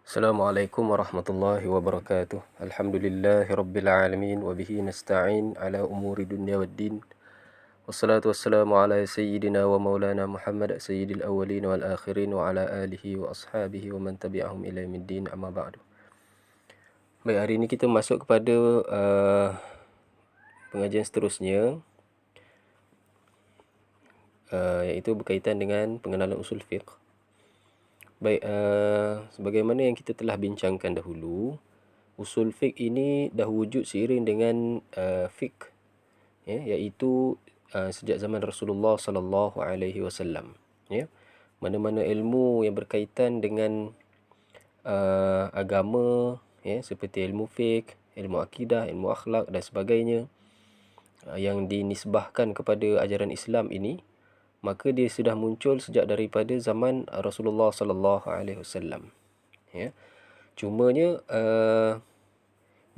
Assalamualaikum warahmatullahi wabarakatuh. Alhamdulillahi rabbil alamin wa bihi nasta'in ala umuri dunya waddin. Wassalatu wassalamu ala sayyidina wa maulana Muhammad sayyidil awwalin wal akhirin wa ala alihi wa ashabihi wa man tabi'ahum ila yaumiddin, amma ba'du. Baik, hari ini kita masuk kepada pengajian seterusnya, iaitu berkaitan dengan pengenalan usul fiqh. Baik, sebagaimana yang kita telah bincangkan dahulu, usul fiqh ini dah wujud seiring dengan fiqh, iaitu sejak zaman Rasulullah sallallahu alaihi wasallam, ya. Mana-mana ilmu yang berkaitan dengan agama, ya, seperti ilmu fiqh, ilmu akidah, ilmu akhlak dan sebagainya, yang dinisbahkan kepada ajaran Islam ini, maka dia sudah muncul sejak daripada zaman Rasulullah sallallahu alaihi wasallam, ya. Cumanya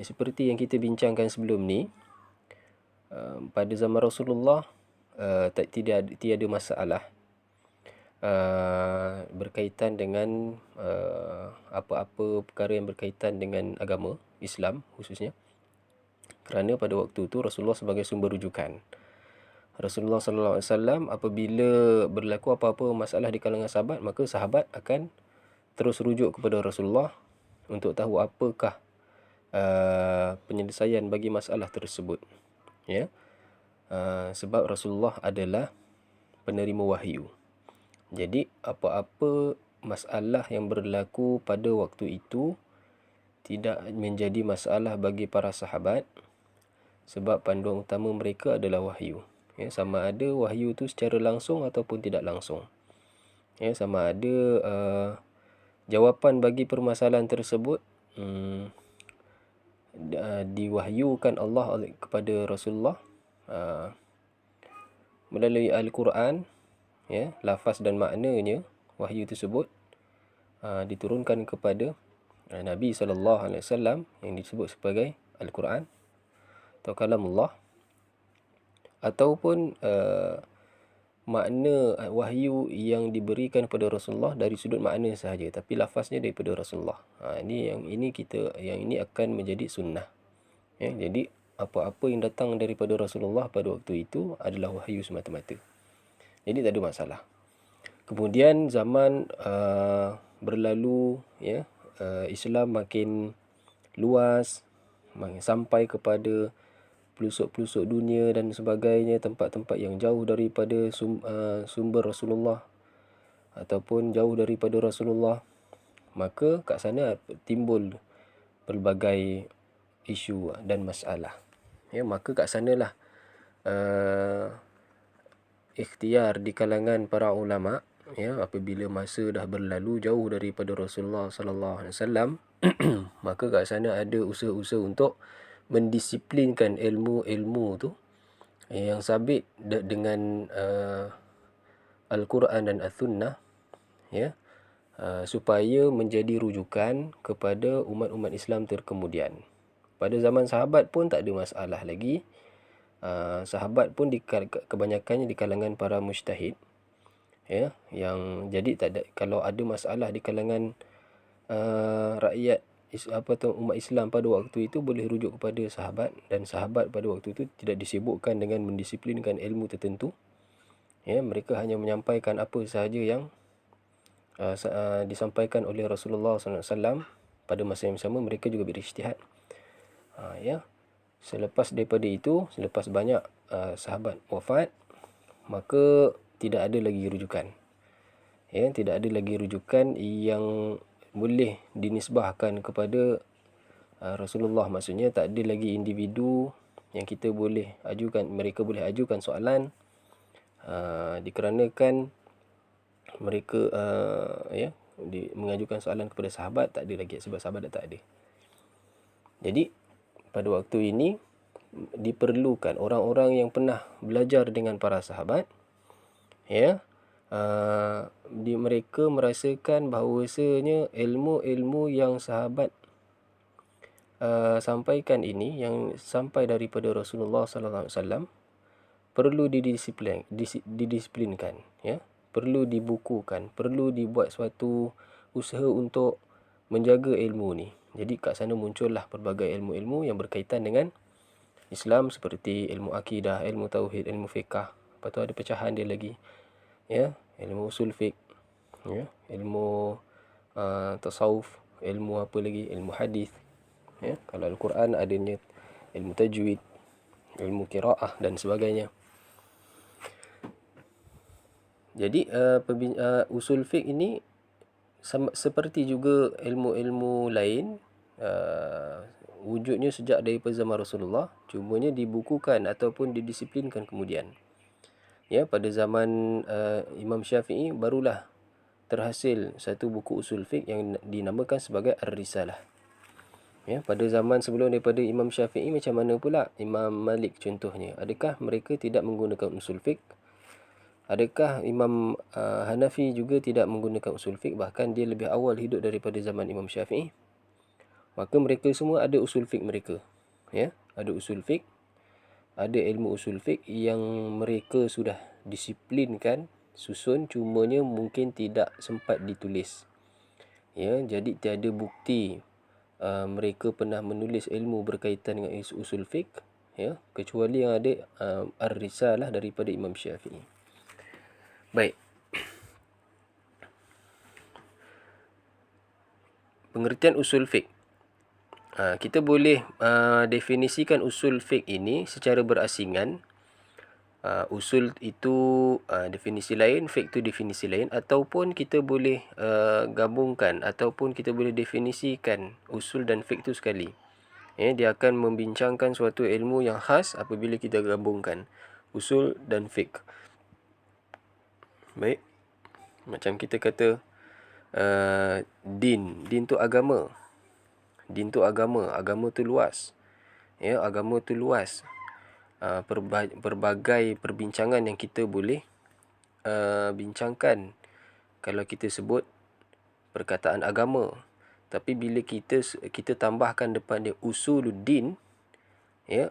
seperti yang kita bincangkan sebelum ni, pada zaman Rasulullah tiada masalah berkaitan dengan apa-apa perkara yang berkaitan dengan agama Islam khususnya, kerana pada waktu itu Rasulullah sebagai sumber rujukan. Rasulullah sallallahu alaihi wasallam apabila berlaku apa-apa masalah di kalangan sahabat, maka sahabat akan terus rujuk kepada Rasulullah untuk tahu apakah penyelesaian bagi masalah tersebut, ya. Sebab Rasulullah adalah penerima wahyu. Jadi apa-apa masalah yang berlaku pada waktu itu tidak menjadi masalah bagi para sahabat, sebab panduan utama mereka adalah wahyu, ya. Sama ada wahyu itu secara langsung ataupun tidak langsung, ya. Sama ada jawapan bagi permasalahan tersebut diwahyukan Allah kepada Rasulullah melalui Al-Quran, ya, lafaz dan maknanya wahyu tersebut diturunkan kepada Nabi sallallahu alaihi wasallam yang disebut sebagai Al-Quran atau kalamullah, ataupun makna wahyu yang diberikan kepada Rasulullah dari sudut makna sahaja, tapi lafaznya daripada Rasulullah. Yang ini akan menjadi sunnah, ya. Jadi apa-apa yang datang daripada Rasulullah pada waktu itu adalah wahyu semata-mata. Jadi tak ada masalah. Kemudian zaman berlalu, ya, Islam makin luas, sampai kepada pelosok-pelosok dunia dan sebagainya, tempat-tempat yang jauh daripada sumber Rasulullah ataupun jauh daripada Rasulullah, maka kat sana timbul pelbagai isu dan masalah, ya. Maka kat sanalah ikhtiar di kalangan para ulama, ya, apabila masa dah berlalu jauh daripada Rasulullah sallallahu alaihi wasallam, maka kat sana ada usaha-usaha untuk mendisiplinkan ilmu-ilmu tu yang sabit dengan Al-Quran dan As-Sunnah, ya, supaya menjadi rujukan kepada umat-umat Islam terkemudian. Pada zaman sahabat pun tak ada masalah lagi. Sahabat pun kebanyakannya di kalangan para mujtahid, ya, yang jadi tak ada, kalau ada masalah di kalangan rakyat umat Islam pada waktu itu, boleh rujuk kepada sahabat, dan sahabat pada waktu itu tidak disibukkan dengan mendisiplinkan ilmu tertentu, ya. Mereka hanya menyampaikan apa sahaja yang disampaikan oleh Rasulullah SAW. Pada masa yang sama mereka juga berijtihad, ya. Selepas daripada itu, selepas banyak sahabat wafat, maka tidak ada lagi rujukan, ya. Tidak ada lagi rujukan yang boleh dinisbahkan kepada Rasulullah. Maksudnya tak ada lagi individu yang kita boleh ajukan, mereka boleh ajukan soalan dikarenakan mereka mengajukan soalan kepada sahabat. Tak ada lagi, sebab sahabat dah tak ada. Jadi pada waktu ini diperlukan orang-orang yang pernah belajar dengan para sahabat, ya. Mereka merasakan bahawasanya ilmu-ilmu yang sahabat sampaikan ini, yang sampai daripada Rasulullah sallallahu alaihi wasallam, perlu didisiplinkan, ya. Perlu dibukukan, perlu dibuat suatu usaha untuk menjaga ilmu ni. Jadi kat sana muncullah pelbagai ilmu-ilmu yang berkaitan dengan Islam, seperti ilmu akidah, ilmu tauhid, ilmu fiqah. Lepas tu ada pecahan dia lagi, ya, ilmu usul fiqh, ya, ilmu tasawuf, ilmu apa lagi, ilmu hadis, ya. Kalau Al-Quran adanya ilmu tajwid, ilmu qiraah dan sebagainya. Jadi usul fiqh ini seperti juga ilmu-ilmu lain, wujudnya sejak daripada zaman Rasulullah, cumanya dibukukan ataupun didisiplinkan kemudian. Ya, pada zaman Imam Syafi'i barulah terhasil satu buku usul fiqh yang dinamakan sebagai Ar-Risalah. Ya, pada zaman sebelum daripada Imam Syafi'i, macam mana pula Imam Malik contohnya? Adakah mereka tidak menggunakan usul fiqh? Adakah Imam Hanafi juga tidak menggunakan usul fiqh? Bahkan dia lebih awal hidup daripada zaman Imam Syafi'i. Maka mereka semua ada usul fiqh mereka. Ya, ada usul fiqh, ada ilmu usul fiqh yang mereka sudah disiplinkan, susun, cumanya mungkin tidak sempat ditulis. Ya, jadi tiada bukti mereka pernah menulis ilmu berkaitan dengan usul fiqh, ya, kecuali yang ada Ar-Risalah daripada Imam Syafi'i. Baik. Pengertian usul fiqh. Kita boleh definisikan usul fiqh ini secara berasingan. Usul itu definisi lain, fiqh itu definisi lain, ataupun kita boleh gabungkan, ataupun kita boleh definisikan usul dan fiqh itu sekali. Dia akan membincangkan suatu ilmu yang khas apabila kita gabungkan usul dan fiqh. Baik. Macam kita kata din tu agama. Din tu agama, agama tu luas. Ya, agama tu luas. Berbagai perbincangan yang kita boleh bincangkan kalau kita sebut perkataan agama. Tapi bila kita tambahkan depan dia usuluddin, ya,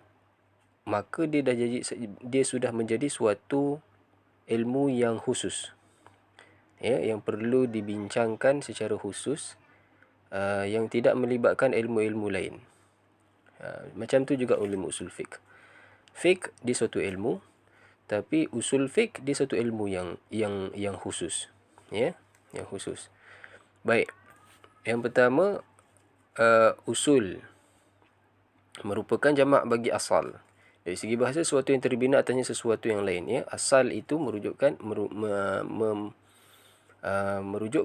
maka dia sudah menjadi suatu ilmu yang khusus, ya, yang perlu dibincangkan secara khusus, yang tidak melibatkan ilmu-ilmu lain. Macam tu juga ilmu usul fiqh. Fiqh dia suatu ilmu, tapi usul fiqh dia satu ilmu yang khusus, ya, yang khusus. Baik. Yang pertama, usul merupakan jamak bagi asal. Dari segi bahasa, sesuatu yang terbina atasnya sesuatu yang lain, ya. Asal itu merujuk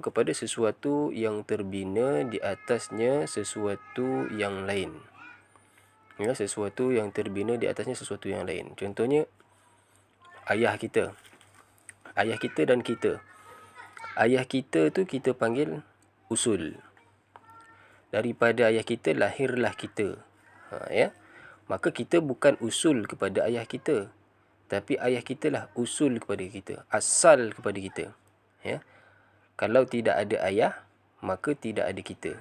kepada sesuatu yang terbina di atasnya sesuatu yang lain. Ya, sesuatu yang terbina di atasnya sesuatu yang lain. Contohnya ayah kita. Ayah kita dan kita. Ayah kita tu kita panggil usul. Daripada ayah kita lahirlah kita. Ya. Maka kita bukan usul kepada ayah kita, tapi ayah kita lah usul kepada kita, asal kepada kita. Ya. Kalau tidak ada ayah, maka tidak ada kita.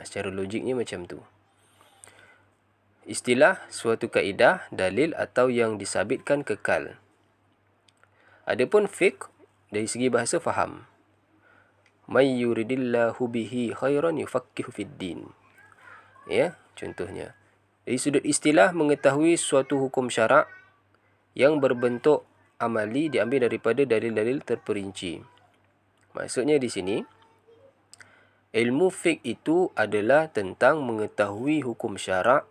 Secara logiknya macam tu. Istilah suatu kaedah, dalil atau yang disabitkan kekal. Adapun fiqh dari segi bahasa faham. May yuridillahu bihi khairan yufaqihu fid din. Ya, contohnya. Dari sudut istilah, mengetahui suatu hukum syarak yang berbentuk amali diambil daripada dalil-dalil terperinci. Maksudnya di sini, ilmu fiqh itu adalah tentang mengetahui hukum syarak,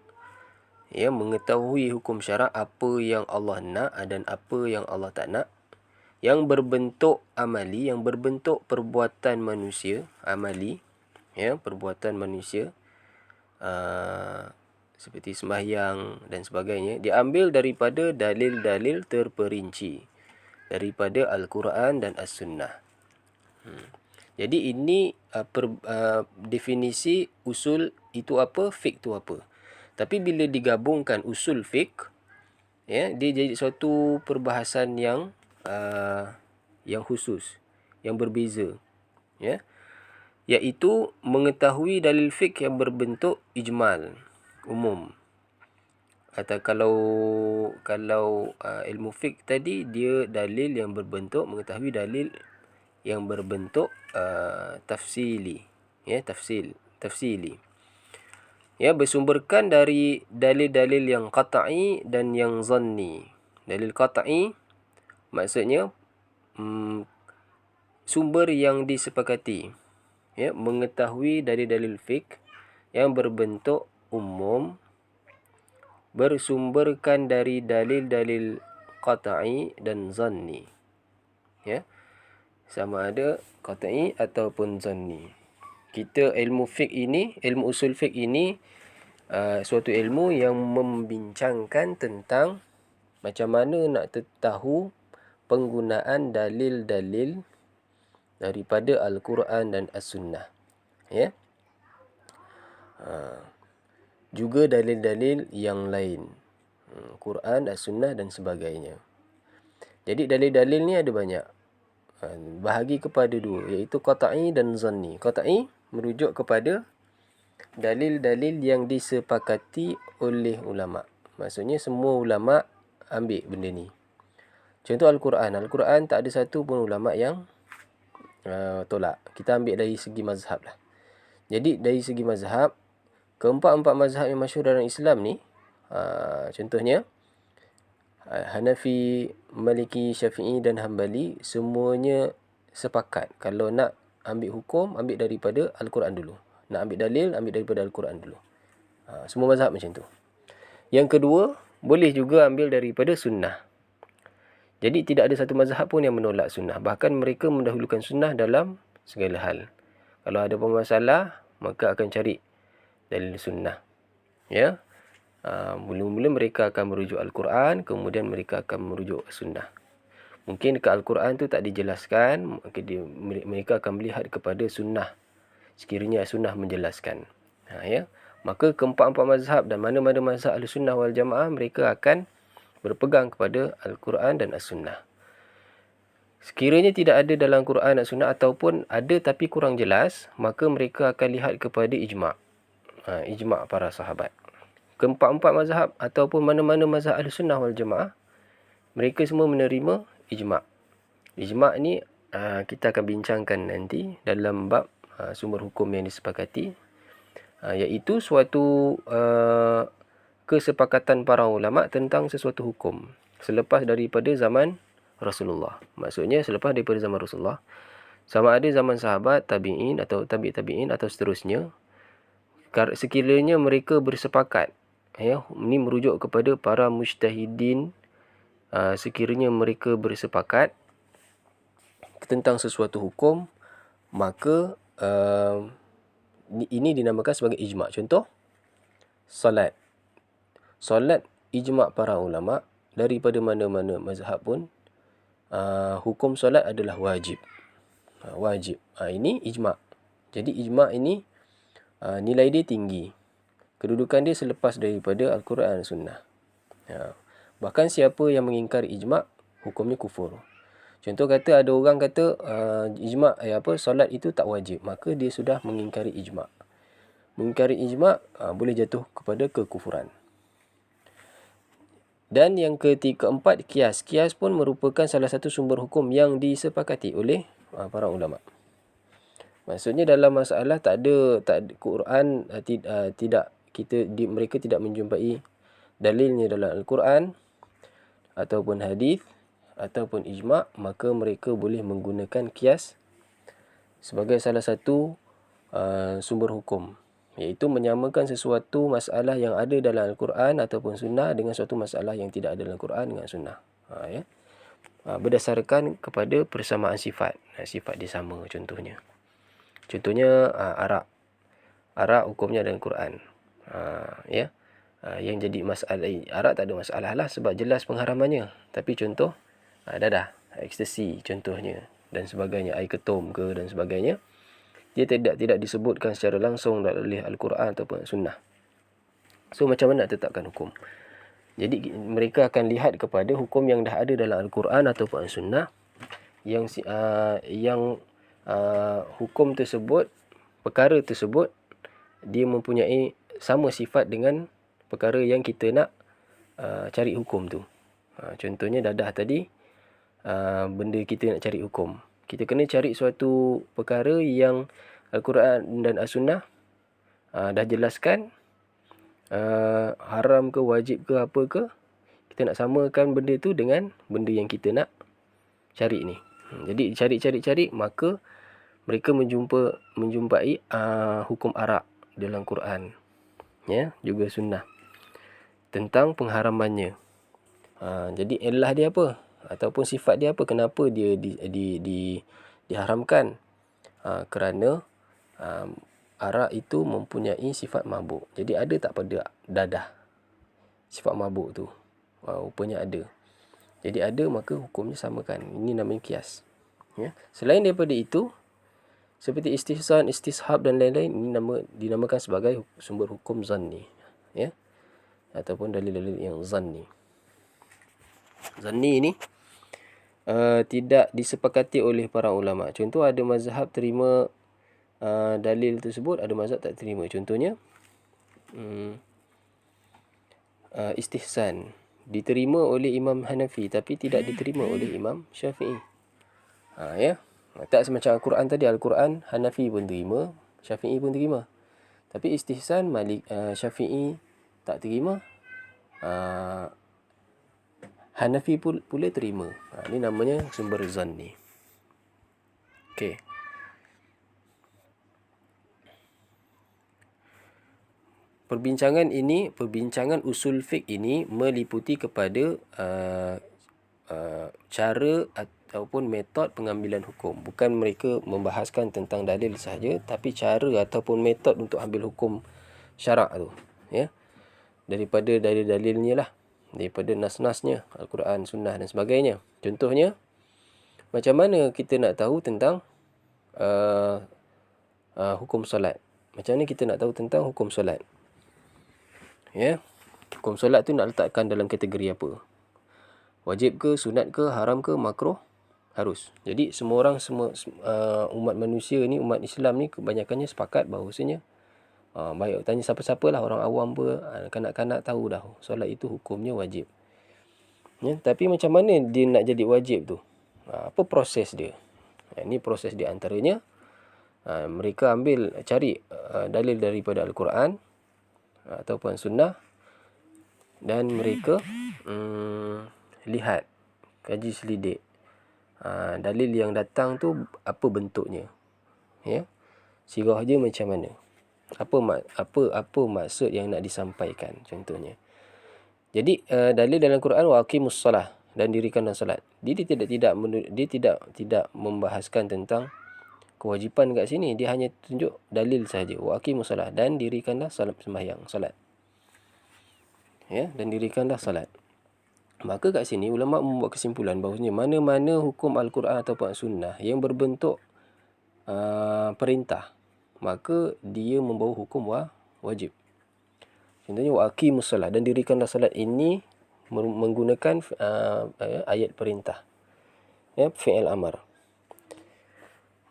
ya, mengetahui hukum syarak, apa yang Allah nak dan apa yang Allah tak nak, yang berbentuk amali, yang berbentuk perbuatan manusia, amali, ya, perbuatan manusia, seperti sembahyang dan sebagainya, diambil daripada dalil-dalil terperinci daripada Al-Quran dan As-Sunnah. Jadi ini definisi usul itu apa, fiqh itu apa. Tapi bila digabungkan usul fiqh, ya, dia jadi suatu perbahasan yang khusus, yang berbeza, ya, iaitu mengetahui dalil fiqh yang berbentuk ijmal, umum. Atau kalau ilmu fiqh tadi, dia dalil yang berbentuk, mengetahui dalil yang berbentuk tafsili, ya, tafsil, tafsili. Ya, bersumberkan dari dalil-dalil yang qat'i dan yang zanni. Dalil qat'i maksudnya sumber yang disepakati. Ya, mengetahui dalil-dalil fiqh yang berbentuk umum bersumberkan dari dalil-dalil qat'i dan zanni. Ya, sama ada qat'i ataupun zanni. Kita ilmu fiqh ini, ilmu usul fiqh ini suatu ilmu yang membincangkan tentang macam mana nak tahu penggunaan dalil-dalil daripada Al-Quran dan As-Sunnah. Ya. Juga dalil-dalil yang lain. Quran, As-Sunnah dan sebagainya. Jadi dalil-dalil ni ada banyak. Bahagi kepada dua, iaitu qat'i dan zanni. Qat'i merujuk kepada dalil-dalil yang disepakati oleh ulama. Maksudnya semua ulama ambil benda ni. Contoh Al-Quran. Al-Quran tak ada satu pun ulama yang tolak. Kita ambil dari segi mazhab lah. Jadi dari segi mazhab, keempat-empat mazhab yang masyhur dalam Islam ni, contohnya Hanafi, Maliki, Syafi'i dan Hambali, semuanya sepakat kalau nak ambil hukum, ambil daripada Al-Quran dulu. Nak ambil dalil, ambil daripada Al-Quran dulu. Semua mazhab macam tu. Yang kedua, boleh juga ambil daripada sunnah. Jadi tidak ada satu mazhab pun yang menolak sunnah. Bahkan mereka mendahulukan sunnah dalam segala hal. Kalau ada masalah, maka akan cari dalil sunnah. Ya. Mula-mula mereka akan merujuk Al-Quran, kemudian mereka akan merujuk sunnah. Mungkin dekat Al-Quran tu tak dijelaskan, maka mereka akan melihat kepada sunnah. Sekiranya sunnah menjelaskan. Ya. Maka keempat-empat mazhab dan mana-mana mazhab Ahlussunnah wal Jamaah, mereka akan berpegang kepada Al-Quran dan As-Sunnah. Sekiranya tidak ada dalam Quran dan Sunnah ataupun ada tapi kurang jelas, maka mereka akan lihat kepada ijma'. Ijma' para sahabat. Keempat-empat mazhab ataupun mana-mana mazhab Ahlussunnah wal Jamaah, mereka semua menerima ijma'. Ijma' ni kita akan bincangkan nanti dalam bab sumber hukum yang disepakati, iaitu suatu kesepakatan para ulama tentang sesuatu hukum selepas daripada zaman Rasulullah. Maksudnya selepas daripada zaman Rasulullah, sama ada zaman sahabat, tabi'in atau tabi'in atau seterusnya, sekiranya mereka bersepakat, ya, ini merujuk kepada para mujtahidin, sekiranya mereka bersepakat tentang sesuatu hukum, maka ini dinamakan sebagai ijma'. Contoh, solat. Solat, ijma' para ulama daripada mana-mana mazhab pun, hukum solat adalah wajib. Wajib. Ini ijma'. Jadi ijma' ini nilai dia tinggi. Kedudukan dia selepas daripada Al-Quran dan Sunnah. Bahkan siapa yang mengingkari ijma', hukumnya kufur. Contoh kata ada orang kata ijma' solat itu tak wajib, maka dia sudah mengingkari ijma'. Mengingkari ijma' boleh jatuh kepada kekufuran. Dan yang keempat, kias. Kias pun merupakan salah satu sumber hukum yang disepakati oleh para ulama. Maksudnya dalam masalah tak ada Quran, tidak mereka tidak menjumpai dalilnya dalam Al-Quran ataupun hadis ataupun ijma', maka mereka boleh menggunakan kias sebagai salah satu sumber hukum, iaitu menyamakan sesuatu masalah yang ada dalam Al-Quran ataupun Sunnah dengan suatu masalah yang tidak ada dalam Al-Quran dengan Sunnah. Ya. Berdasarkan kepada persamaan sifat. Sifat dia sama contohnya. Contohnya arak. Arak hukumnya dalam Quran. Ya. Yang jadi masalah, arak tak ada masalah lah sebab jelas pengharamannya. Tapi contoh, dadah, ekstasi contohnya dan sebagainya, air ketum ke dan sebagainya, dia tidak disebutkan secara langsung oleh Al-Quran ataupun Sunnah. So macam mana nak tetapkan hukum? Jadi mereka akan lihat kepada hukum yang dah ada dalam Al-Quran ataupun Sunnah, yang hukum tersebut, perkara tersebut, dia mempunyai sama sifat dengan perkara yang kita nak cari hukum tu. Contohnya dadah tadi, benda kita nak cari hukum. Kita kena cari suatu perkara yang Al-Quran dan As-Sunnah dah jelaskan haram ke wajib ke apa ke, kita nak samakan benda tu dengan benda yang kita nak cari ni. Jadi cari, maka mereka menjumpai hukum arak dalam Quran, ya, juga sunnah tentang pengharamannya. Jadi illah dia apa, ataupun sifat dia apa, kenapa dia diharamkan? Kerana arak itu mempunyai sifat mabuk. Jadi ada tak pada dadah sifat mabuk tu? Rupanya ada. Jadi ada, maka hukumnya samakan. Ini namanya kias. Ya. Selain daripada itu, seperti istihsan, istishab dan lain-lain, ini dinamakan sebagai sumber hukum zanni, ya, ataupun dalil-dalil yang zanni. Zanni ini tidak disepakati oleh para ulama. Contoh, ada mazhab terima dalil tersebut, ada mazhab tak terima. Contohnya istihsan diterima oleh Imam Hanafi tapi tidak diterima oleh Imam Syafi'i. Ya. Tak semacam Al-Quran tadi. Al-Quran Hanafi pun terima, Syafi'i pun terima. Tapi istihsan Syafi'i tak terima, Hanafi pula terima. Ini namanya sumber zanni. Okey. Perbincangan usul fiqh ini meliputi kepada cara ataupun metod pengambilan hukum. Bukan mereka membahaskan tentang dalil sahaja, tapi cara ataupun metod untuk ambil hukum syarak tu, ya. Daripada dalil-dalilnya lah, daripada nas-nasnya, Al-Quran, Sunnah dan sebagainya. Contohnya, macam mana kita nak tahu tentang hukum solat? Macam mana kita nak tahu tentang hukum solat? Ya, hukum solat tu nak letakkan dalam kategori apa? Wajib ke, sunat ke, haram ke, makruh? Harus. Jadi semua orang, umat manusia ni, umat Islam ni kebanyakannya sepakat bahawasanya, baik tanya siapa-siapa lah, orang awam pun, kanak-kanak tahu dah solat itu hukumnya wajib. Ya, tapi macam mana dia nak jadi wajib tu? Apa proses dia? Ini proses di antaranya, mereka cari dalil daripada Al-Quran ataupun sunnah, dan mereka lihat, kaji selidik dalil yang datang tu apa bentuknya, ya, sirah dia macam mana, apa maksud yang nak disampaikan, contohnya. Jadi dalil dalam Quran, wa aqimus solah, dan dirikanlah solat. Dia tidak membahaskan tentang kewajipan kat sini. Dia hanya tunjuk dalil saja. Wa aqimus solah, dan dirikanlah salat sembahyang, solat. Ya, dan dirikanlah salat. Maka kat sini ulama membuat kesimpulan bahawasanya mana-mana hukum Al-Quran ataupun Sunnah yang berbentuk perintah, maka dia membawa hukum wajib. Contohnya wa aqimus solat, dan dirikanlah salat, ini menggunakan ayat perintah, ya, fi'il amar.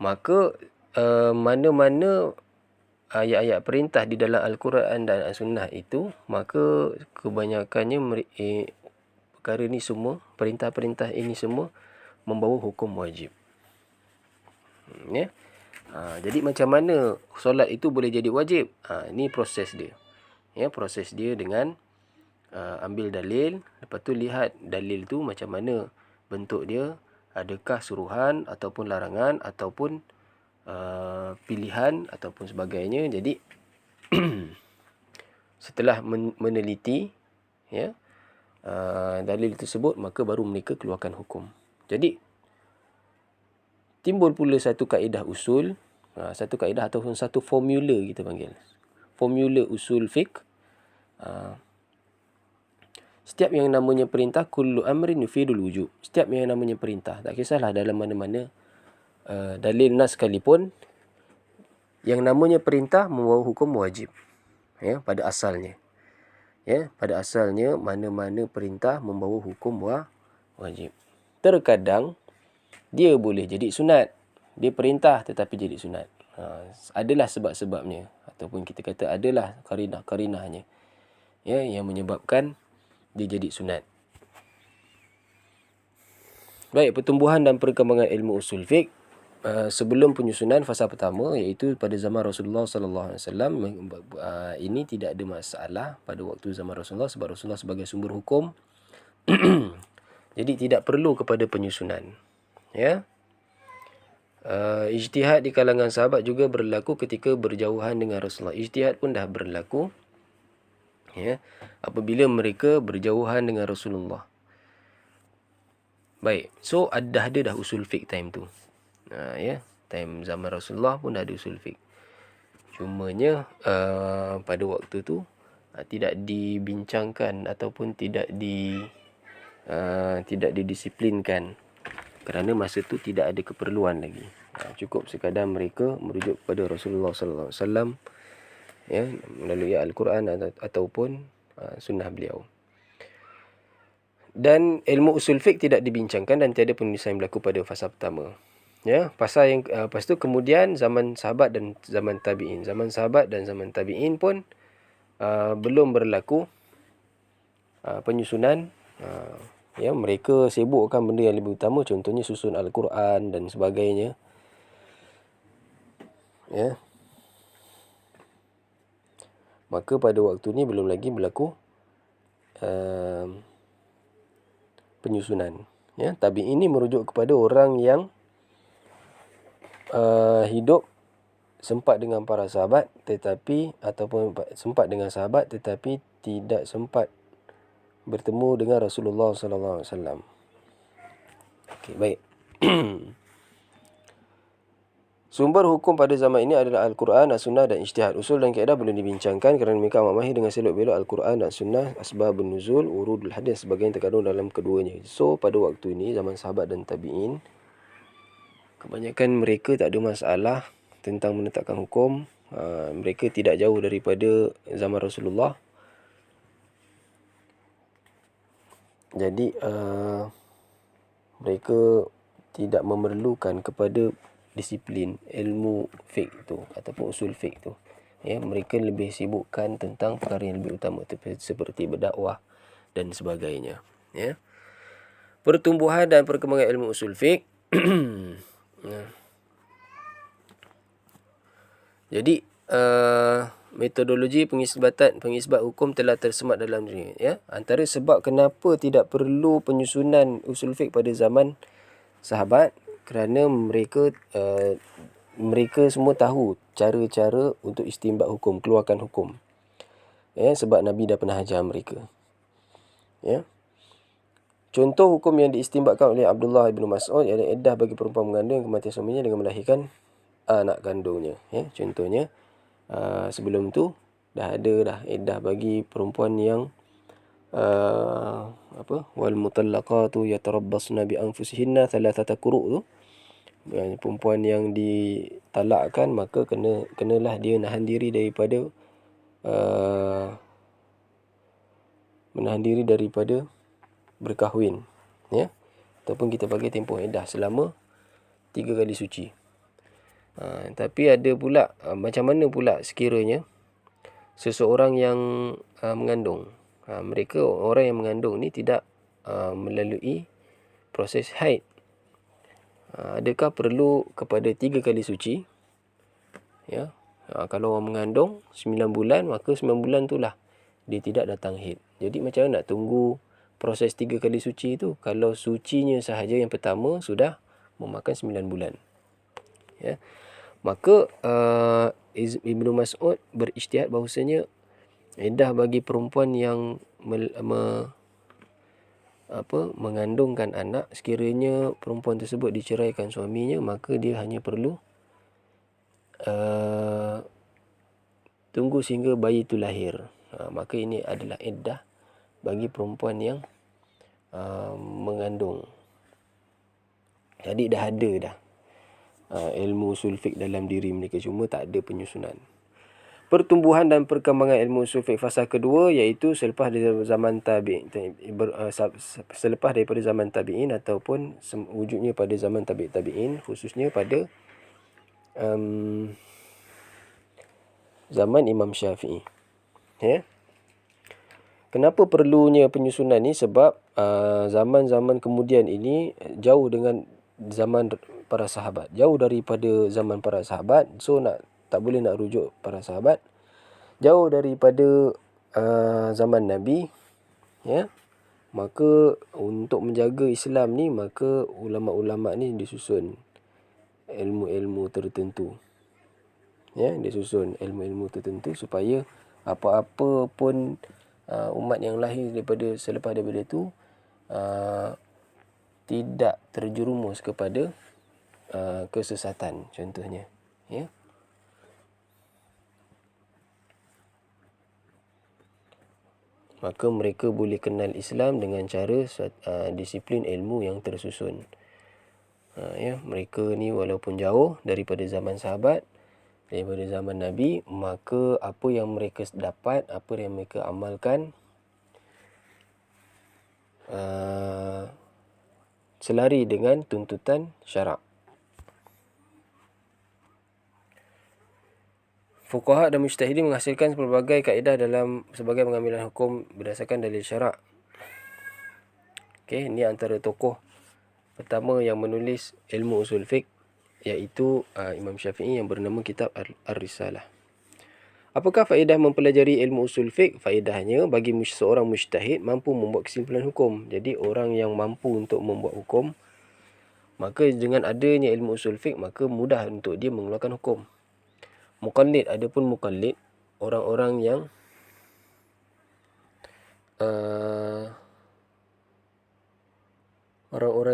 Maka mana-mana ayat-ayat perintah di dalam Al-Quran dan Sunnah itu, maka kebanyakannya perkara ni semua, perintah-perintah ini semua membawa hukum wajib. Ya. Jadi macam mana solat itu boleh jadi wajib? Ini proses dia. Ya, proses dia dengan ambil dalil, lepas tu lihat dalil tu macam mana bentuk dia, adakah suruhan ataupun larangan ataupun pilihan ataupun sebagainya. Jadi setelah meneliti, ya, dalil tersebut, maka baru mereka keluarkan hukum. Jadi timbul pula satu kaedah usul, satu kaedah ataupun satu formula, kita panggil formula usul fiqh. Setiap yang namanya perintah, kullu amrin yufidul wujub. Setiap yang namanya perintah, tak kisahlah dalam mana-mana dalil nas sekalipun, yang namanya perintah membawa hukum wajib, ya, pada asalnya. Ya, pada asalnya mana-mana perintah membawa hukum wajib. Terkadang dia boleh jadi sunat. Dia perintah tetapi jadi sunat. Adalah sebab-sebabnya, ataupun kita kata adalah karinah-karinahnya, ya, yang menyebabkan dia jadi sunat. Baik, pertumbuhan dan perkembangan ilmu usul fiqh. sebelum penyusunan fasa pertama, iaitu pada zaman Rasulullah sallallahu alaihi wasallam, ini tidak ada masalah pada waktu zaman Rasulullah sebab Rasulullah sebagai sumber hukum jadi tidak perlu kepada penyusunan. Ya. Ijtihad di kalangan sahabat juga berlaku ketika berjauhan dengan Rasulullah. Ijtihad pun dah berlaku, ya, apabila mereka berjauhan dengan Rasulullah. Baik, so dah ada usul fiqh time tu. Ya, time zaman Rasulullah pun dah ada usul fiqh. Cumanya pada waktu tu tidak dibincangkan ataupun tidak didisiplinkan, kerana masa tu tidak ada keperluan lagi. Cukup sekadar mereka merujuk kepada Rasulullah sallallahu alaihi wasallam, ya, melalui Al-Quran ataupun sunnah beliau. Dan ilmu usul fiqh tidak dibincangkan dan tiada penulisan yang berlaku pada fasa pertama. Ya, pasal yang lepas tu kemudian zaman sahabat dan zaman tabi'in. Zaman sahabat dan zaman tabi'in pun belum berlaku penyusunan. Ya, mereka sibukkan benda yang lebih utama, contohnya susun Al-Quran dan sebagainya. Ya. Maka pada waktu ni belum lagi berlaku penyusunan. Ya, tabi'in ini merujuk kepada orang yang hidup sempat dengan para sahabat ataupun sempat dengan sahabat tetapi tidak sempat bertemu dengan Rasulullah sallallahu alaihi wasallam. Okey, baik. Sumber hukum pada zaman ini adalah Al-Quran, As-Sunnah dan Ijtihad. Usul dan kaedah belum dibincangkan kerana mereka amat mahir dengan selok belok Al-Quran dan Sunnah, asbabun nuzul, urudul hadis, sebagainya terkandung dalam keduanya. So, pada waktu ini, zaman sahabat dan tabi'in, kebanyakan mereka tak ada masalah tentang menetapkan hukum. Mereka tidak jauh daripada zaman Rasulullah. Jadi, mereka tidak memerlukan kepada disiplin ilmu fiqh tu ataupun usul fiqh tu. Ya, mereka lebih sibukkan tentang perkara yang lebih utama seperti berdakwah dan sebagainya. Ya. Pertumbuhan dan perkembangan ilmu usul fiqh. Jadi metodologi pengisbat hukum telah tersemat dalam diri. Ya, antara sebab kenapa tidak perlu penyusunan usul fiqh pada zaman sahabat, kerana mereka semua tahu cara-cara untuk istinbat hukum, keluarkan hukum. Ya, sebab Nabi dah pernah ajar mereka. Ya. Contoh hukum yang diistinbatkan oleh Abdullah bin Mas'ud ialah iddah bagi perempuan mengandung kematian suaminya dengan melahirkan anak kandungnya. Ya, contohnya sebelum tu dah ada iddah bagi perempuan yang wal mutallaqatu yatarabbasna bi anfusihinna thalathata quru' tu. Perempuan yang ditalakkan maka kenalah dia menahan diri daripada berkahwin, ya, ataupun kita bagi tempoh iddah selama 3 kali suci. Tapi ada pula macam mana pula sekiranya seseorang yang mengandung, mereka orang yang mengandung ni tidak melalui proses haid, adakah perlu kepada 3 kali suci? Ya. Kalau orang mengandung 9 bulan, maka 9 bulan itulah dia tidak datang haid. Jadi macam mana nak tunggu proses 3 kali suci itu kalau sucinya sahaja yang pertama sudah memakan 9 bulan. Ya. Maka Ibnu Mas'ud berijtihad bahawasanya iddah bagi perempuan yang mengandungkan anak, sekiranya perempuan tersebut diceraikan suaminya, maka dia hanya perlu tunggu sehingga bayi itu lahir. Maka ini adalah iddah bagi perempuan yang mengandung. Jadi dah ada ilmu usul fiqh dalam diri mereka, cuma tak ada penyusunan. Pertumbuhan dan perkembangan ilmu usul fiqh fasa kedua, iaitu selepas daripada zaman tabi'in ataupun wujudnya pada zaman tabi'in, khususnya pada zaman Imam Syafi'i. Ya. Kenapa perlunya penyusunan ni? Sebab zaman-zaman kemudian ini jauh dengan zaman para sahabat, jauh daripada zaman para sahabat. So tak boleh nak rujuk para sahabat, jauh daripada zaman Nabi, ya. Maka untuk menjaga Islam ni, maka ulama-ulama ni disusun ilmu-ilmu tertentu. Ya, disusun ilmu-ilmu tertentu supaya apa-apa pun umat yang lahir selepas daripada itu tidak terjerumus kepada kesesatan contohnya, ya. Maka mereka boleh kenal Islam dengan cara disiplin ilmu yang tersusun. Ya, mereka ni walaupun jauh daripada zaman sahabat, daripada zaman Nabi, maka apa yang mereka dapat, apa yang mereka amalkan selari dengan tuntutan syarak. Fuqaha dan mujtahidin menghasilkan pelbagai kaedah dalam sebagai pengambilan hukum berdasarkan dalil syarak. Okey, ini antara tokoh pertama yang menulis ilmu usul fiqh, iaitu Imam Syafi'i, yang bernama kitab Ar-Risalah. Apakah faedah mempelajari ilmu usul fiqh? Faedahnya bagi seorang mujtahid mampu membuat kesimpulan hukum. Jadi orang yang mampu untuk membuat hukum, maka dengan adanya ilmu usul fiqh, maka mudah untuk dia mengeluarkan hukum. Muqallid, adapun muqallid, orang-orang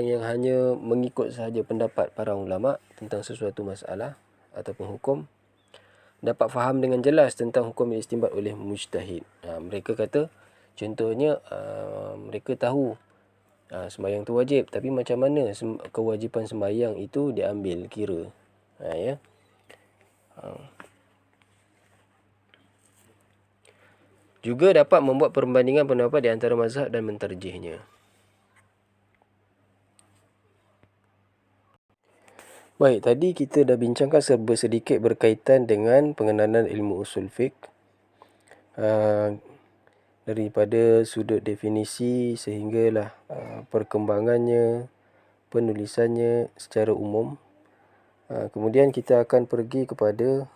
yang hanya mengikut sahaja pendapat para ulama tentang sesuatu masalah ataupun hukum, dapat faham dengan jelas tentang hukum yang istinbat oleh mujtahid. Mereka kata, contohnya, mereka tahu sembahyang tu wajib, tapi macam mana kewajipan sembahyang itu diambil kira, ya. Juga dapat membuat perbandingan pendapat di antara mazhab dan mentarjihnya. Baik, tadi kita dah bincangkan sedikit berkaitan dengan pengenalan ilmu usul fiqh, daripada sudut definisi sehinggalah perkembangannya, penulisannya secara umum. Kemudian kita akan pergi kepada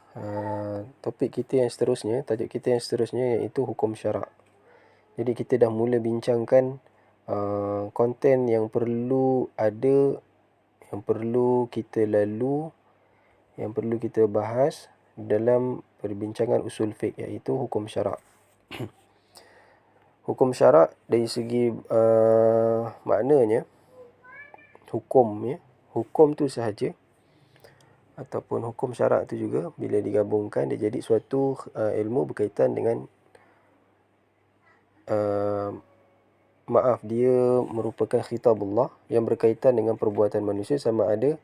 topik kita yang seterusnya, tajuk kita yang seterusnya, iaitu hukum syarak. Jadi kita dah mula bincangkan konten yang perlu ada, yang perlu kita lalu, yang perlu kita bahas dalam perbincangan usul fiqh, iaitu hukum syarak. Hukum syarak dari segi maknanya, hukum, ya. Hukum tu sahaja, ataupun hukum syarak tu juga, bila digabungkan dia jadi suatu ilmu berkaitan dengan dia merupakan khitabullah yang berkaitan dengan perbuatan manusia, sama ada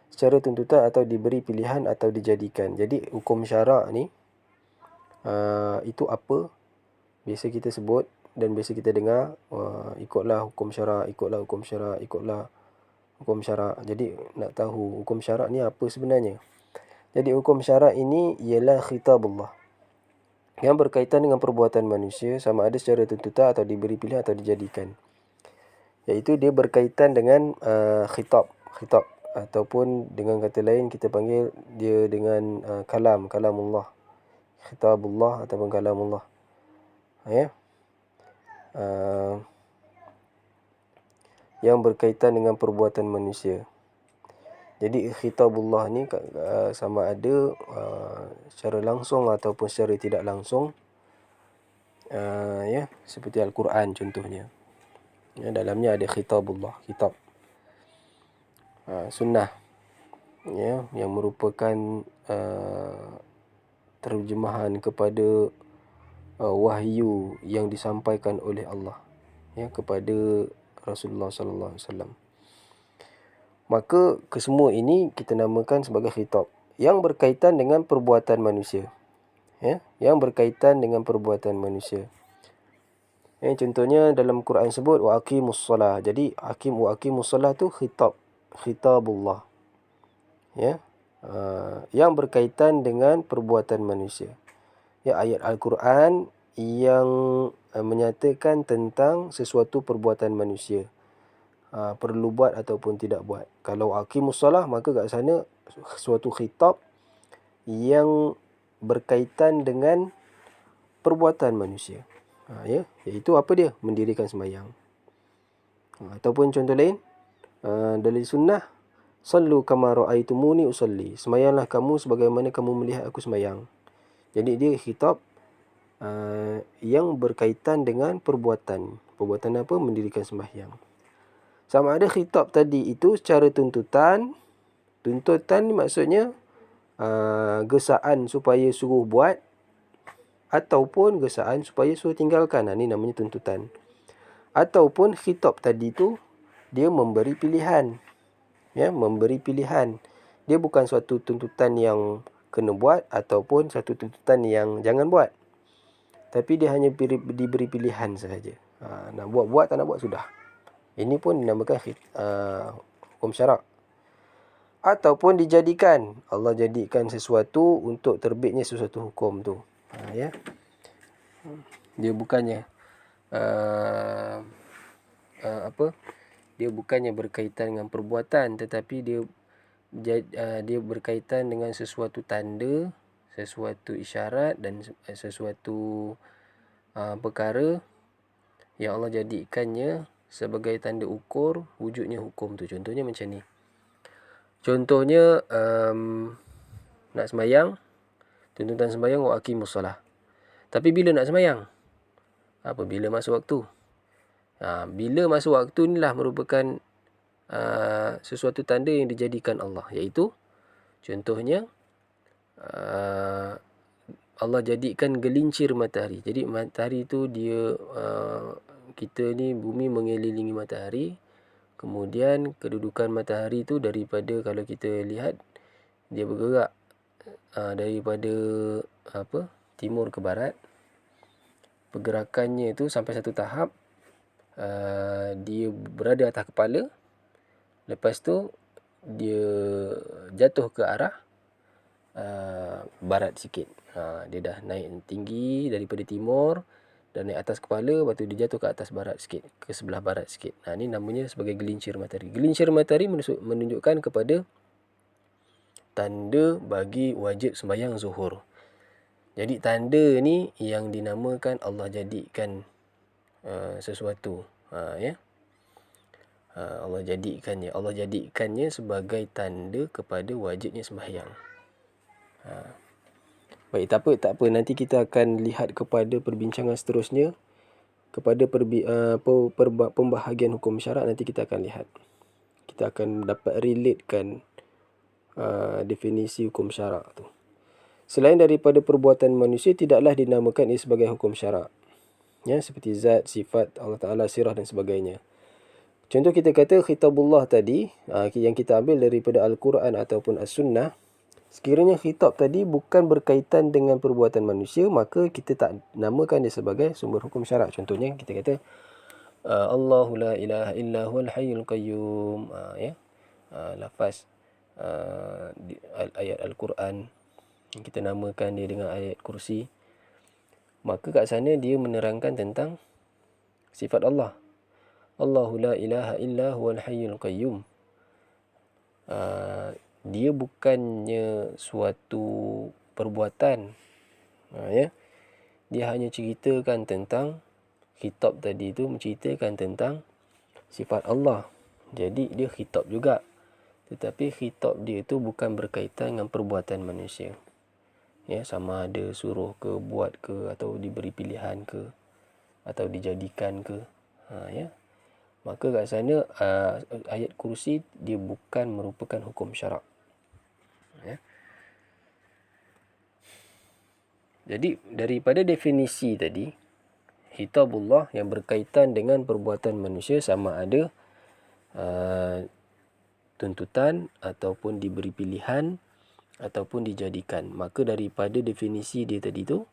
secara tuntutan atau diberi pilihan atau dijadikan. Jadi hukum syarak ni itu apa? Biasa kita sebut dan biasa kita dengar, ikutlah hukum syarak, ikutlah hukum syarak, ikutlah hukum syarak. Jadi nak tahu hukum syarak ni apa sebenarnya? Jadi hukum syarak ini ialah khitabullah yang berkaitan dengan perbuatan manusia, sama ada secara tuntutan atau diberi pilihan atau dijadikan. Iaitu dia berkaitan dengan khitab ataupun dengan kata lain kita panggil dia dengan kalamullah, khitabullah ataupun kalamullah, ya. Yang berkaitan dengan perbuatan manusia. Jadi khitabullah ni sama ada secara langsung ataupun secara tidak langsung, ya, seperti Al-Quran contohnya. Ya, dalamnya ada khitabullah, kitab. Sunnah, ya, yang merupakan terjemahan kepada wahyu yang disampaikan oleh Allah, ya, kepada Rasulullah sallallahu alaihi wasallam. Maka kesemua ini kita namakan sebagai khitab yang berkaitan dengan perbuatan manusia, ya, yang berkaitan dengan perbuatan manusia. Ya, contohnya dalam Quran sebut wa aqimus solah. Jadi wa aqimus solah tu khitabullah, ya, yang berkaitan dengan perbuatan manusia. Ya, ayat Al-Quran yang menyatakan tentang sesuatu perbuatan manusia. perlu buat ataupun tidak buat. Kalau aqimus solah, maka kat sana suatu khitab yang berkaitan dengan perbuatan manusia. Ya, iaitu apa dia? Mendirikan sembahyang. Ataupun contoh lain, dalil sunnah, sallu kama ra'aitumuni usalli. Sembahyanglah kamu sebagaimana kamu melihat aku sembahyang. Jadi dia khitab yang berkaitan dengan perbuatan. Perbuatan apa? Mendirikan sembahyang. Sama ada khitab tadi itu secara tuntutan. Tuntutan ni maksudnya gesaan supaya suruh buat ataupun gesaan supaya suruh tinggalkan. Ini namanya tuntutan. Ataupun khitab tadi tu dia memberi pilihan. Ya, memberi pilihan. Dia bukan suatu tuntutan yang kena buat ataupun satu tuntutan yang jangan buat. Tapi dia hanya diberi pilihan sahaja. Nak buat tak nak buat sudah. Ini pun dinamakan hukum syarak. Ataupun dijadikan. Allah jadikan sesuatu untuk terbitnya sesuatu hukum tu. Ya. Dia bukannya dia bukannya berkaitan dengan perbuatan, tetapi dia berkaitan dengan sesuatu tanda, sesuatu isyarat dan sesuatu perkara yang Allah jadikannya sebagai tanda ukur wujudnya hukum tu. Contohnya macam ni. Contohnya nak sembahyang, tuntutan sembahyang wa aqimus solah. Tapi bila nak sembahyang? Bila masuk waktu. Bila masuk waktu inilah merupakan sesuatu tanda yang dijadikan Allah, iaitu contohnya Allah jadikan gelincir matahari. Jadi matahari tu dia kita ni bumi mengelilingi matahari. Kemudian kedudukan matahari tu daripada, kalau kita lihat, dia bergerak daripada timur ke barat. Pergerakannya tu sampai satu tahap dia berada atas kepala. Lepas tu dia jatuh ke arah barat sikit. Dia dah naik tinggi daripada timur dan naik atas kepala, lepas tu dia jatuh ke atas barat sikit, ke sebelah barat sikit. Ini namanya sebagai gelincir matahari. Gelincir matahari menunjukkan kepada tanda bagi wajib sembahyang zuhur. Jadi tanda ni yang dinamakan Allah jadikan sesuatu. Ya. Allah jadikannya sebagai tanda kepada wajibnya sembahyang. Baik, tak apa. Nanti kita akan lihat kepada perbincangan seterusnya, kepada pembahagian hukum syarak. Nanti kita akan lihat. Kita akan dapat relatekan definisi hukum syarak tu. Selain daripada perbuatan manusia, tidaklah dinamakan ia sebagai hukum syarak. Ya, seperti zat, sifat Allah Ta'ala, sirah dan sebagainya. Contoh kita kata khitabullah tadi, yang kita ambil daripada Al-Quran ataupun As-Sunnah. Sekiranya khitab tadi bukan berkaitan dengan perbuatan manusia, maka kita tak namakan dia sebagai sumber hukum syarak. Contohnya kita kata Allahu la ilaha illa huwal hayyul qayyum. Ya. Lafaz ayat Al-Quran yang kita namakan dia dengan ayat kursi. Maka kat sana dia menerangkan tentang sifat Allah. Allahu la ilaha illa huwal hayyul qayyum. Dia bukannya suatu perbuatan. Ya. Dia hanya ceritakan tentang, khitab tadi tu menceritakan tentang sifat Allah. Jadi dia khitab juga. Tetapi khitab dia tu bukan berkaitan dengan perbuatan manusia. Ya, sama ada suruh ke, buat ke, atau diberi pilihan ke, atau dijadikan ke. Ya. Maka kat sana ayat kursi dia bukan merupakan hukum syarak. Ya. Jadi daripada definisi tadi, khitabullah yang berkaitan dengan perbuatan manusia sama ada tuntutan ataupun diberi pilihan ataupun dijadikan. Maka daripada definisi dia tadi tu,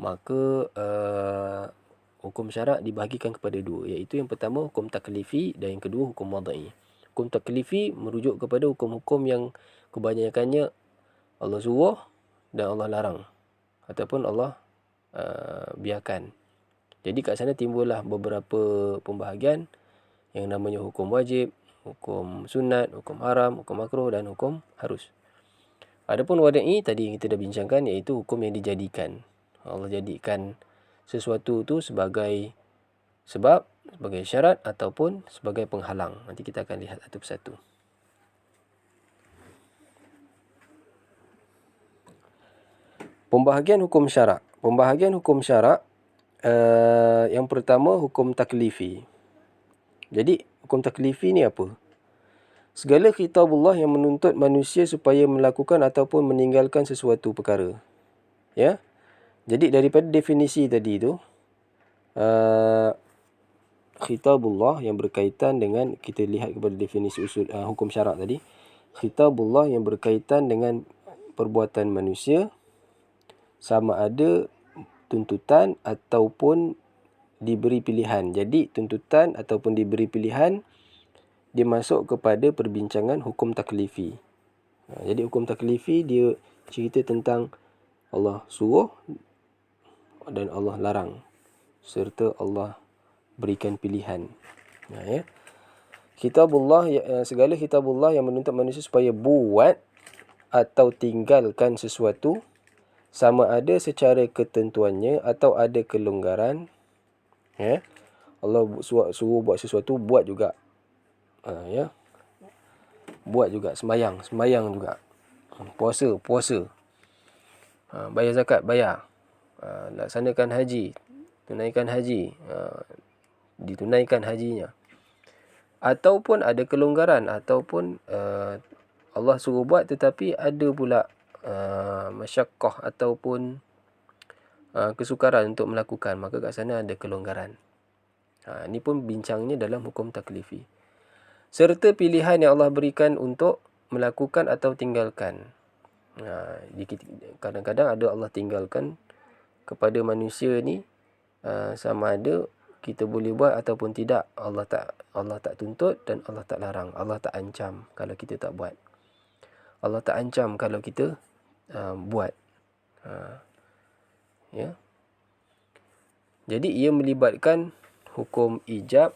maka hukum syarak dibahagikan kepada dua, iaitu yang pertama hukum taklifi dan yang kedua hukum wadai. Hukum taklifi merujuk kepada hukum-hukum yang kebanyakannya Allah suruh dan Allah larang ataupun Allah biarkan. Jadi kat sana timbullah beberapa pembahagian. yang namanya hukum wajib, hukum sunat, hukum haram, hukum makruh dan hukum harus. Adapun wada'i tadi kita dah bincangkan, iaitu hukum yang dijadikan. Allah jadikan sesuatu tu sebagai sebab, sebagai syarat ataupun sebagai penghalang. Nanti kita akan lihat satu persatu. Pembahagian hukum syarak. Pembahagian hukum syarak, yang pertama hukum taklifi. Jadi hukum taklifi ni apa? Segala kitabullah yang menuntut manusia supaya melakukan ataupun meninggalkan sesuatu perkara. Ya. Jadi daripada definisi tadi tu, khitabullah yang berkaitan dengan, kita lihat kepada definisi usul hukum syarak tadi. Khitabullah yang berkaitan dengan perbuatan manusia, sama ada tuntutan ataupun diberi pilihan. Jadi tuntutan ataupun diberi pilihan, dia masuk kepada perbincangan hukum taklifi. Jadi hukum taklifi dia cerita tentang Allah suruh dan Allah larang, serta Allah berikan pilihan. Ya. Kitabullah, segala kitabullah yang menuntut manusia supaya buat atau tinggalkan sesuatu, sama ada secara ketentuannya atau ada kelonggaran. Ya. Allah suruh buat sesuatu, buat juga. Ya. Buat juga. Sembayang juga. Puasa. Bayar zakat, bayar. Laksanakan haji, tunaikan haji, ditunaikan hajinya. Ataupun ada kelonggaran, ataupun Allah suruh buat tetapi ada pula masyaqqah ataupun kesukaran untuk melakukan, maka kat sana ada kelonggaran. Ini pun bincangnya dalam hukum taklifi. Serta pilihan yang Allah berikan untuk melakukan atau tinggalkan. Kadang-kadang ada Allah tinggalkan kepada manusia ni, sama ada kita boleh buat ataupun tidak. Allah tak tuntut dan Allah tak larang. Allah tak ancam kalau kita tak buat. Allah tak ancam kalau kita buat. Ya. Jadi ia melibatkan hukum ijab,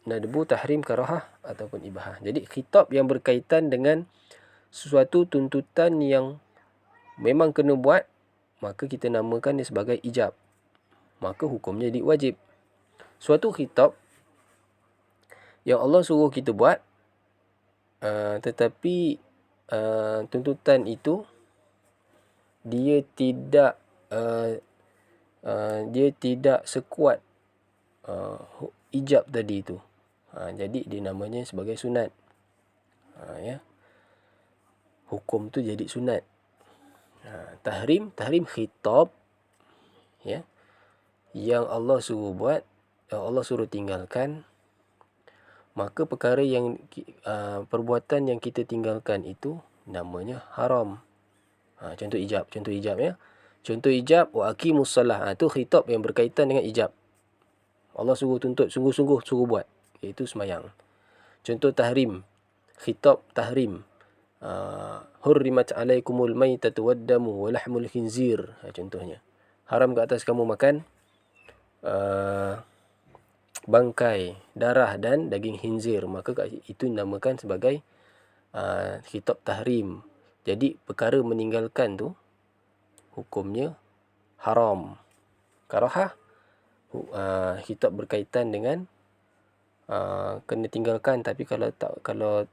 nadbu, tahrim, karahah ataupun ibahah. Jadi khitab yang berkaitan dengan sesuatu tuntutan yang memang kena buat, maka kita namakan dia sebagai ijab. Maka hukumnya jadi wajib. Suatu khitab yang Allah suruh kita buat, tetapi tuntutan itu dia tidak sekuat ijab tadi itu. Jadi dia namanya sebagai sunat. Ya. Hukum tu jadi sunat. Tahrim khitab, ya, yang Allah suruh buat, Allah suruh tinggalkan, maka perkara yang perbuatan yang kita tinggalkan itu namanya haram. Contoh ijab ya. Contoh ijab, wa aqimus salah. Itu khitab yang berkaitan dengan ijab. Allah suruh tuntut, sungguh-sungguh suruh buat, iaitu sembahyang. Contoh tahrim, khitab tahrim. Hurrimat alaikumul maitatu waddamu wa lahmul khinzir. Contohnya, haram ke atas kamu makan bangkai, darah dan daging khinzir. Maka itu dinamakan sebagai khitab tahrim. Jadi perkara meninggalkan tu hukumnya haram. Karahah, khitab berkaitan dengan kena tinggalkan, tapi kalau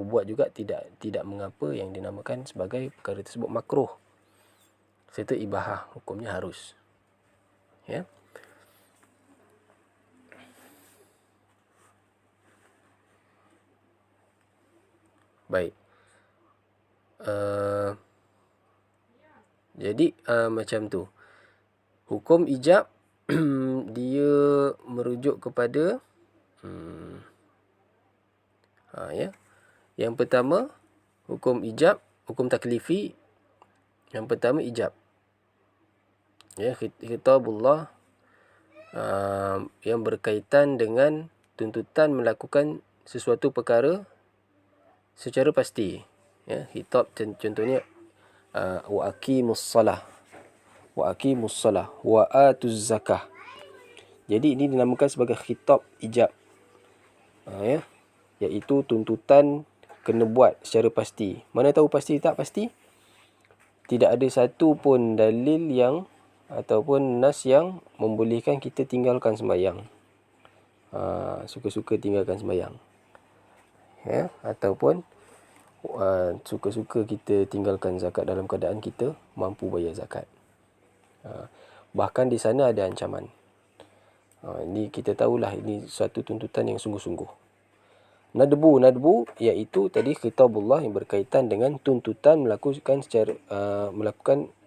buat juga tidak mengapa, yang dinamakan sebagai perkara tersebut makruh. Serta ibahah, hukumnya harus. Ya. Baik. Jadi macam tu. Hukum ijab dia merujuk kepada ya. Yang pertama hukum ijab, hukum taklifi. Yang pertama ijab. Ya, khitabullah yang berkaitan dengan tuntutan melakukan sesuatu perkara secara pasti. Ya, khitab contohnya wa aqimus salah, wa atuz zakah. Jadi ini dinamakan sebagai khitab ijab. Ya, iaitu tuntutan kena buat secara pasti. Mana tahu pasti tak pasti? Tidak ada satu pun dalil yang ataupun nas yang membolehkan kita tinggalkan sembahyang. Suka-suka tinggalkan sembahyang. Ya, ataupun suka-suka kita tinggalkan zakat dalam keadaan kita mampu bayar zakat. Bahkan di sana ada ancaman. Ini kita tahulah ini suatu tuntutan yang sungguh-sungguh. Nadbu iaitu tadi khitabullah yang berkaitan dengan tuntutan melakukan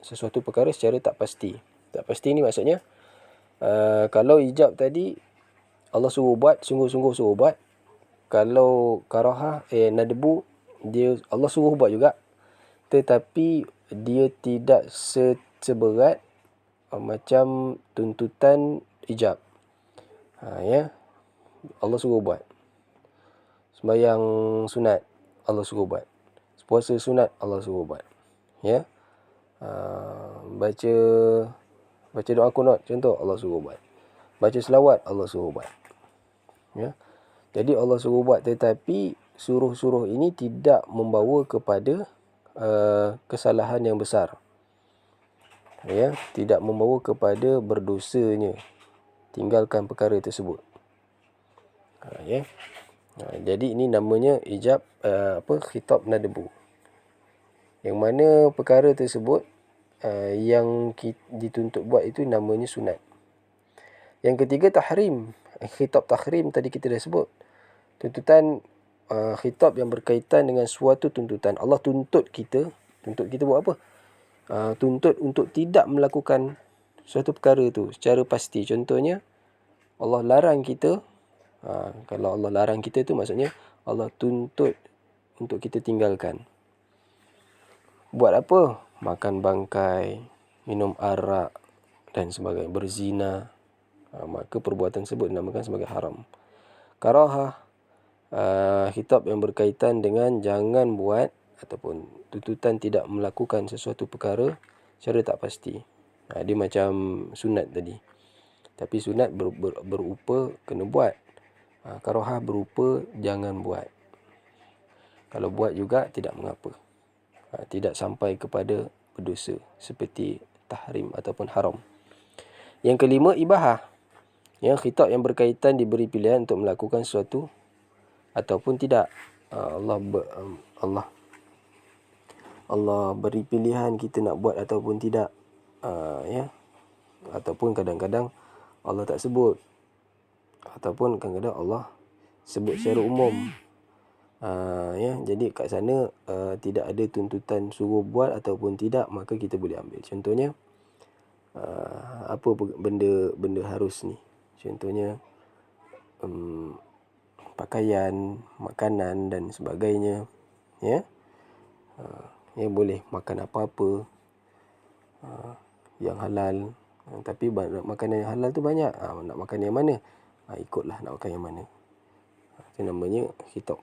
sesuatu perkara secara tak pasti. Tak pasti ni maksudnya kalau ijab tadi Allah suruh buat, sungguh-sungguh suruh buat. Kalau karahah nadbu dia Allah suruh buat juga, tetapi dia tidak seberat macam tuntutan ijab. Ya, Allah suruh buat. Sembahyang sunat Allah suruh buat. Puasa sunat Allah suruh buat. Ya. Baca doa kunut contoh Allah suruh buat. Baca selawat Allah suruh buat. Ya. Jadi Allah suruh buat, tetapi suruh-suruh ini tidak membawa kepada kesalahan yang besar. Ya, tidak membawa kepada berdosanya tinggalkan perkara tersebut. Ya. Jadi ini namanya ijab khitab nadbu. Yang mana perkara tersebut yang dituntut buat itu namanya sunat. Yang ketiga tahrim. Khitab tahrim tadi kita dah sebut. Tuntutan khitab yang berkaitan dengan suatu tuntutan. Allah tuntut kita buat apa? Tuntut untuk tidak melakukan suatu perkara itu secara pasti. Contohnya Allah larang kita. Kalau Allah larang kita tu maksudnya Allah tuntut untuk kita tinggalkan. Buat apa? Makan bangkai, minum arak dan sebagainya, berzina. Maka perbuatan tersebut dinamakan sebagai haram. Karahah, khitab yang berkaitan dengan jangan buat ataupun tuntutan tidak melakukan sesuatu perkara secara tak pasti. Dia macam sunat tadi. Tapi sunat berupa kena buat. Karahah berupa jangan buat. Kalau buat juga tidak mengapa. Tidak sampai kepada berdosa seperti tahrim ataupun haram. Yang kelima ibahah. Yang khitab yang berkaitan diberi pilihan untuk melakukan sesuatu ataupun tidak. Allah beri pilihan kita nak buat ataupun tidak. Ya. Ataupun kadang-kadang Allah tak sebut. Ataupun kadang-kadang Allah sebut secara umum. Ya, jadi kat sana tidak ada tuntutan suruh buat ataupun tidak, maka kita boleh ambil. Contohnya apa benda harus ni? Contohnya pakaian, makanan dan sebagainya. Ya. Ya, boleh makan apa-apa yang halal. Tapi makanan yang halal tu banyak. Nak makan yang mana? Ikutlah nak makan yang mana. Itu namanya khitab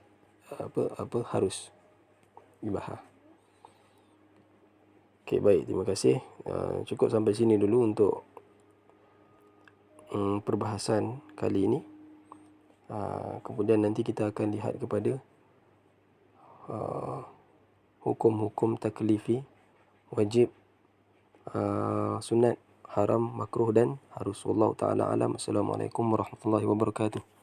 harus ibahah. Okey, baik, terima kasih. Cukup sampai sini dulu untuk perbahasan kali ini. Kemudian nanti kita akan lihat kepada hukum-hukum taklifi, wajib, sunat, haram, makruh dan harus. Wallahu ta'ala alam. Assalamualaikum warahmatullahi wabarakatuh.